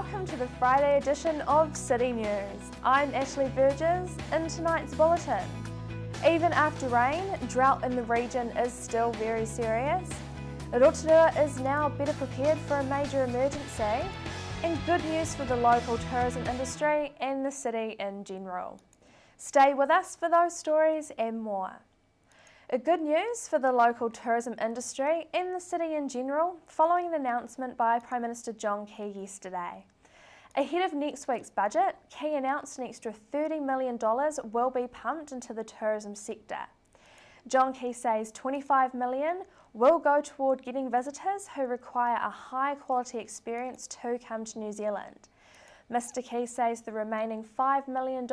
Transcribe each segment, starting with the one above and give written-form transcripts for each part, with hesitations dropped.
Welcome to the Friday edition of City News. I'm Ashley Burgess. In tonight's bulletin, even after rain, drought in the region is still very serious. Rotorua is now better prepared for a major emergency, and good news for the local tourism industry and the city in general. Stay with us for those stories and more. Good news for the local tourism industry and the city in general following an announcement by Prime Minister John Key yesterday. Ahead of next week's budget, Key announced an extra $30 million will be pumped into the tourism sector. John Key says $25 million will go toward getting visitors who require a high quality experience to come to New Zealand. Mr Key says the remaining $5 million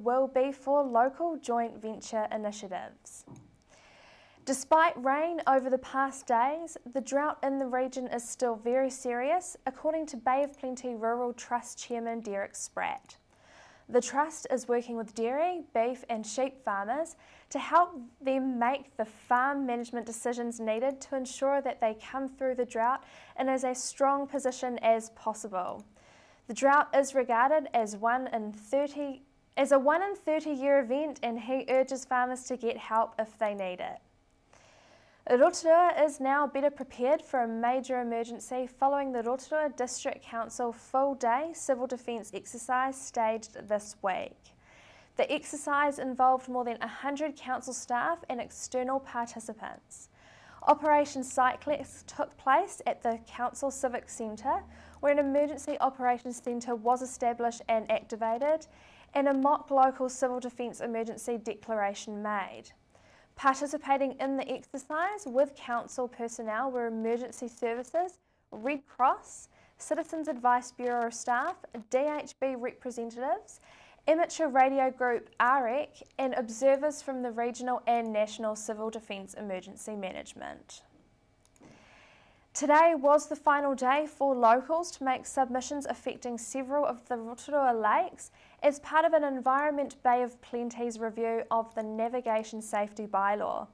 will be for local joint venture initiatives. Despite rain over the past days, the drought in the region is still very serious, according to Bay of Plenty Rural Trust Chairman Derek Spratt. The Trust is working with dairy, beef and sheep farmers to help them make the farm management decisions needed to ensure that they come through the drought in as a strong position as possible. The drought is regarded as a 1 in 30 year event, and he urges farmers to get help if they need it. Rotorua is now better prepared for a major emergency following the Rotorua District Council full-day civil defence exercise staged this week. The exercise involved more than 100 council staff and external participants. Operation Cyclex took place at the Council Civic Centre, where an emergency operations centre was established and activated, and a mock local civil defence emergency declaration made. Participating in the exercise with council personnel were emergency services, Red Cross, Citizens Advice Bureau staff, DHB representatives, amateur radio group REC, and observers from the regional and national civil defence emergency management. Today was the final day for locals to make submissions affecting several of the Rotorua lakes as part of an Environment Bay of Plenty's review of the Navigation Safety Bylaw.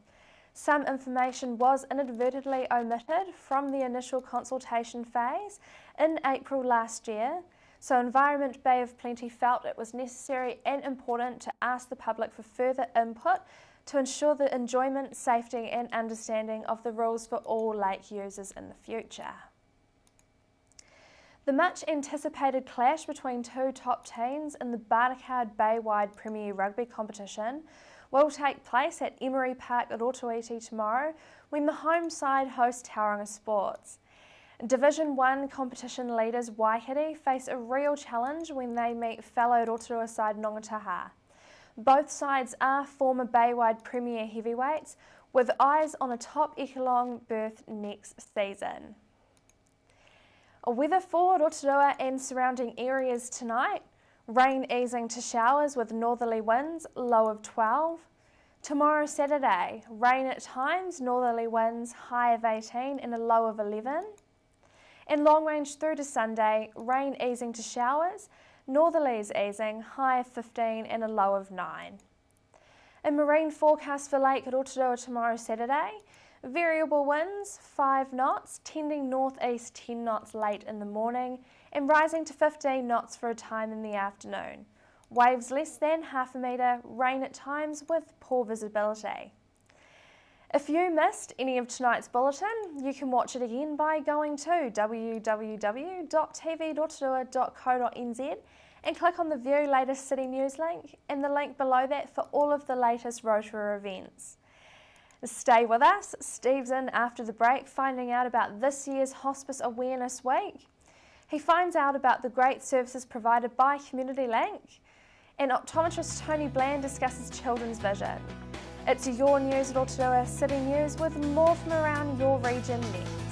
Some information was inadvertently omitted from the initial consultation phase in April last year, so Environment Bay of Plenty felt it was necessary and important to ask the public for further input to ensure the enjoyment, safety and understanding of the rules for all lake users in the future. The much anticipated clash between two top teams in the Barnacard Bay-wide Premier Rugby competition will take place at Emery Park, Rotoiti tomorrow when the home side host Tauranga Sports. Division 1 competition leaders Waihiri face a real challenge when they meet fellow Rotorua side Nongataha. Both sides are former Bay-wide Premier heavyweights with eyes on a top echelon berth next season. Weather for Rotorua and surrounding areas tonight: rain easing to showers with northerly winds, low of 12. Tomorrow Saturday, rain at times, northerly winds, high of 18 and a low of 11. And long range through to Sunday, rain easing to showers, northerlies easing, high of 15 and a low of 9. A marine forecast for Lake Rotorua tomorrow Saturday: variable winds 5 knots, tending northeast 10 knots late in the morning and rising to 15 knots for a time in the afternoon. Waves less than half a metre, rain at times with poor visibility. If you missed any of tonight's bulletin, you can watch it again by going to www.tvrotorua.co.nz and click on the View Latest City News link and the link below that for all of the latest Rotorua events. Stay with us. Steve's in after the break finding out about this year's Hospice Awareness Week. He finds out about the great services provided by Community Link, and optometrist Tony Bland discusses children's vision. It's your News Rotorua City News with more from around your region next.